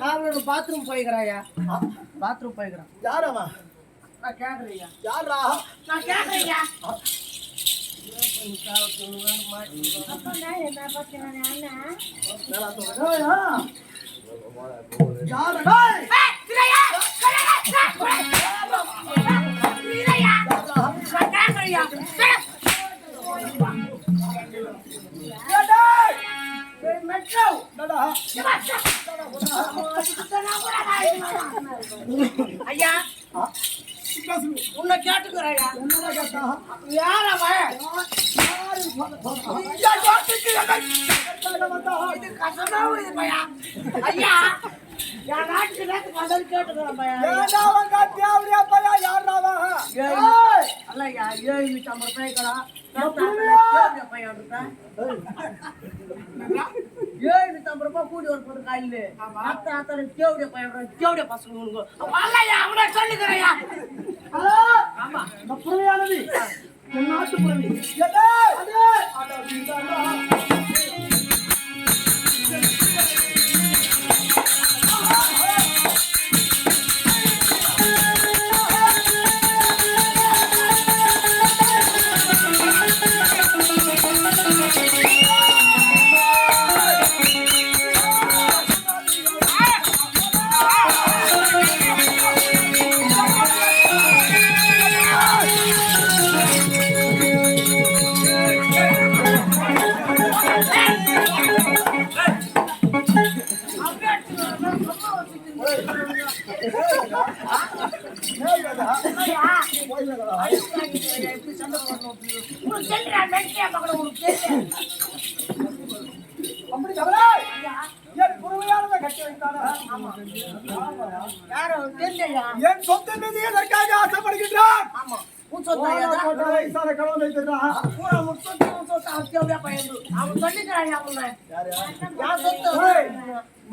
அவனோட bathroom போய்க்கிறாயா? Bathroom போய்க்கிறான். யாரவா? நான் கேக்குறேயா. யாரா? நான் கேக்குறேயா. ஐயா உன்னை கேட்டுக்கிறாயா? யார் அவன்? இது கசமாவும் இது பையா. ஐயா என் நாட்டுக்கு நேரத்துக்கு முதல் கேட்டுக்கிறேன் பையா. அல்லையா 750 ரூபாய்க்கடா. 750 ரூபாய் கூடி ஒரு பொருள் காயில அத்தனை கேவுடைய பையன் கேவுடைய பசங்க அவனை சொல்லிக்கிறையா? ஆமா புறவையானது நாட்டு புறவி. என் சொத்து மீது எதற்காக ஆசைப்படுகின்றான்?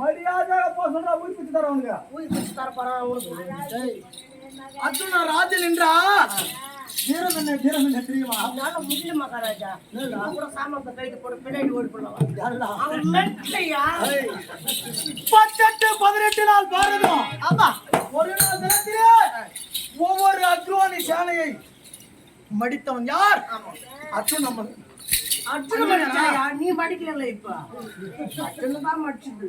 மரியாதை உயிர்ப்பிச்சு தரவனுங்க. உயிர்ப்பிச்சு தர பரவாயில்ல. அர்ஜுனா ராஜன் என்றா வீரமன்ன தெரியுமா? அதனால முஸ்லிம் மகாராஜா கூட சாமத்தை கைட்டு போட்டு பின்னாடி ஓடி போடலாம். அவன் மெட்லையா 18 நாள் பாரதம். ஆமா ஒரு நாள் தினத்திலே ஒவ்வொரு அக்ரோனி சேனையை மடித்தவன் யார்? அர்ஜுனன். அர்ஜுனன் நீ மடிக்கல. இப்ப அர்ஜுனன் தான் மடிச்சுது.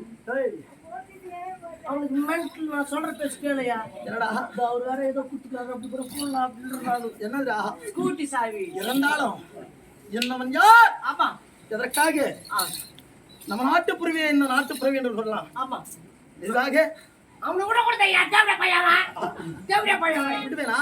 அவனுக்கு மென்டல் நான் சொல்ற பேச கேளையா? என்னடா அவர் வேற ஏதோ குத்துக்காரு அப்படி கூட போடலாம் அப்படின்றாங்க. என்னடா ஸ்கூட்டி சாவி இருந்தாலும் என்னவன் யார்? ஆமா எதற்காக நம்ம நாட்டு புறவி இந்த நாட்டு புறவி என்று சொல்லலாம். ஆமா இதுக்காக அவனை கூட கொடுத்தையா? தேவடைய பையவா? தேவடைய பையவா விடுவேனா?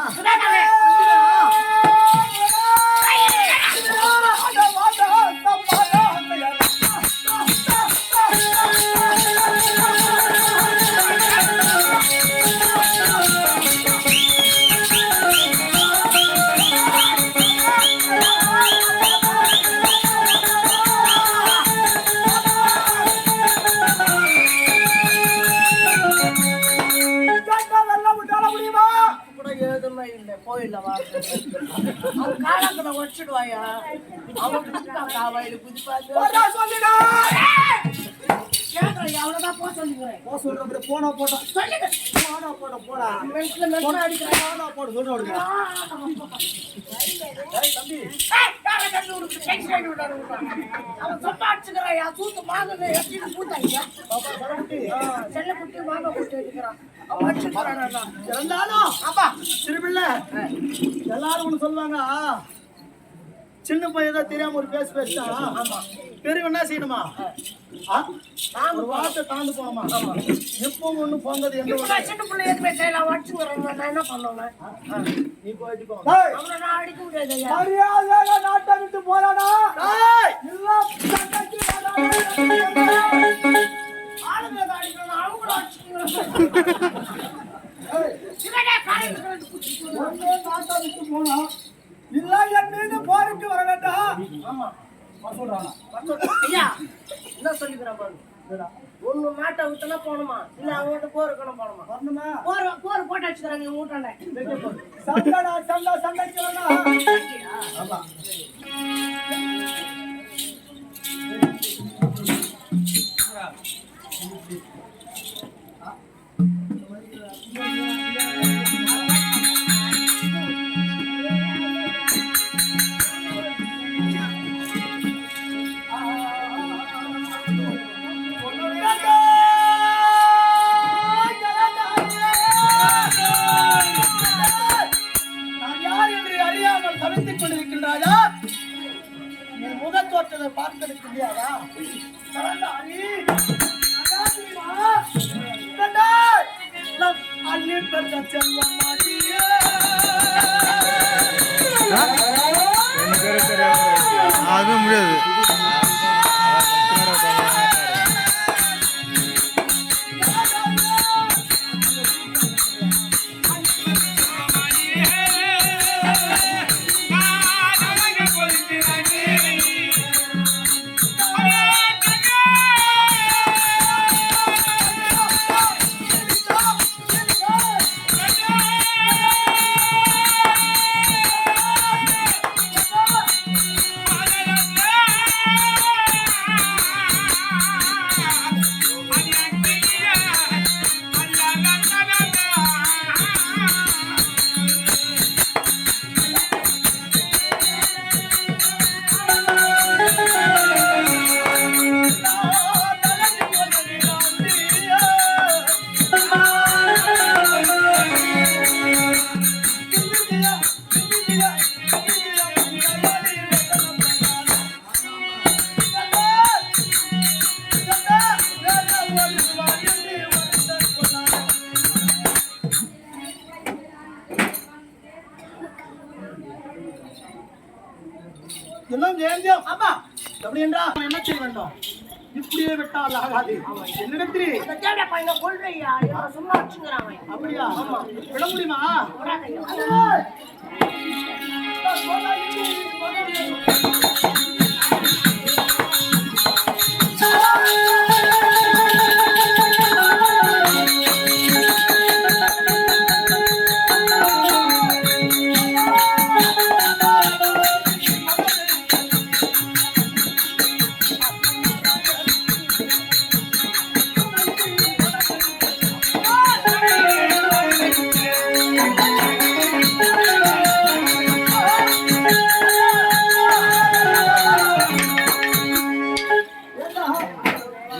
காலத்துல வச்சிடுவாயா? அவ்வளவுதான் போ சொல்லுங்க. போனா போட்டா சொல்லுங்க. போனா போட போடா அடிக்கிறேன். போட சொல்லுங்க. அவன் சொன்னா அடிச்சுக்கிறாயா? தூத்து மாங்கன்னு எப்படி பூத்தாங்க செல்ல குட்டி மாங்க போட்டு எடுக்கிறான். இருந்தாலும் அப்பா திருப்பிள்ள எல்லாரும் ஒண்ணு சொல்லுவாங்க. சின்ன பையன் தான் தெரியாம ஒரு பேசா பெரிய என்ன செய்யணுமா? ஒரு வார்த்தை தாண்டு போமா. எப்போ ஒண்ணு போந்தது என்ன சின்ன பிள்ளை எதுவுமே செய்யலாம். வச்சுக்கிறேன் நான் என்ன பண்ணுவேன்? நீ போயிட்டு நான் அடிக்க முடியாது. நாட்டை விட்டு போறானா? ஆளுங்க அடிக்கணும் அவங்க கூட அடிச்சுக்கிறேன். இல்ல என் மீது போருக்கு வர வேண்டாம். என்ன சொல்லிக்கிறேன் பாருங்க. ஒண்ணு மாட்டை விட்டுனா போகணுமா? இல்ல அவங்ககிட்ட போருக்கணும் போகணுமா? வரணுமா? போர் போட்டு வச்சுக்கிறாங்க வீட்டாண்ட. சண்டைக்கு ஆமா. நான் யார் என்று அறியாமல் தவித்துக் கொண்டிருக்கின்றாயா? என் முகத்தோற்றத்தை பார்த்திருக்கின்றாயா? சரண்டாரி, நகாதிரிமா, சரண்டார், நம் அள்ளி பெற்ற செல்வம் மாட்டியே. அது முடியாது. எல்லாம் ஜெயந்தியம். ஆமா. எப்படி என்றால் அவன் என்ன செய்ய வேண்டும்? இப்படியே விட்டால் ஆகாது. என்னிடத்திலே அந்த தேவடைய பையனை கொல்றையா, இவன் சும்மா வச்சுக்கிறான் அவன். அப்படியா? விட முடியுமா?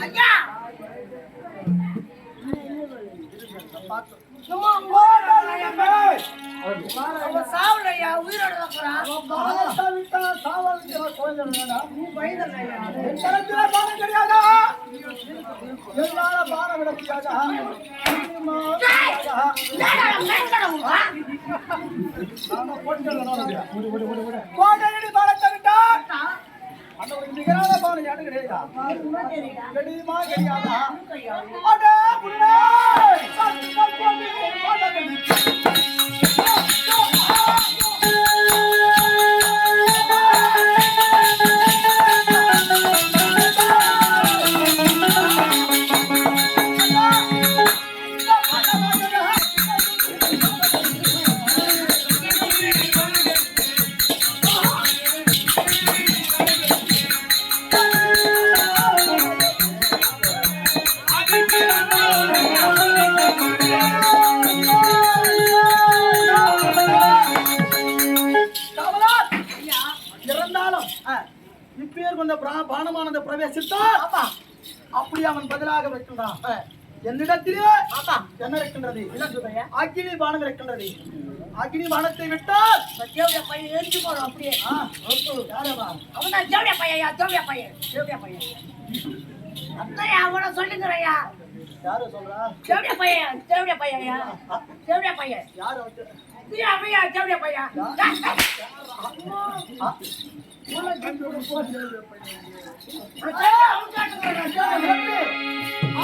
ஐயா, சும்மா அவன் சாவலையா, உயிரோட தான் போறான். நீ பயந்தல்லையா? கோட்டையடி பலத்தை விட்டால் அந்த ஒரு நிகரான பானை யாரு கிடையாதா? கிடையுமா கிடையாதா? அடே புள்ளை! இப்பேர் கொண்ட பானமானந்த பிரவேசித்தால் அப்படி அவன் பதிலாக வைக்கின்றான். என்னிடத்திலே என்ன இருக்கின்றது? அக்னி பானம் இருக்கின்றது. அக்னி பானத்தை விட்டால் தேவடைய பையன் எரிஞ்சு போறோம் அப்படியே. அவன் தான் தேவடைய பையன், தேவடைய பையன், தேவடைய பையன். அத்தையா அவனை சொல்லுங்கறையா. யாரு சொல்றா? தேவடைய பையன், தேவடைய பையன்யா, தேவடைய பையன். யாரு? ஐயா, தேவடைய பையன்.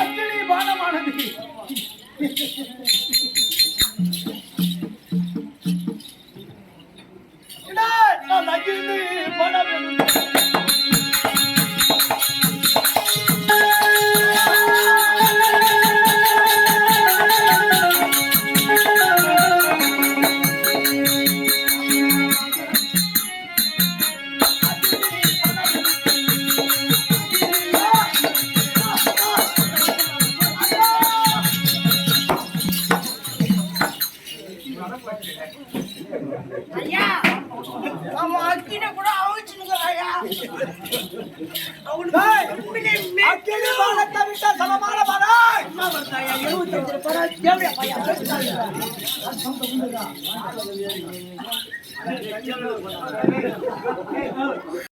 அக்னி பானமானது அக்னி பானம் டேய், அக்கினி பாலத்தை விட்டா சமமான பலன். என்ன வருதாயா 25 படம் தேவடியா பையன் அது சொந்த புண்ணுதான்.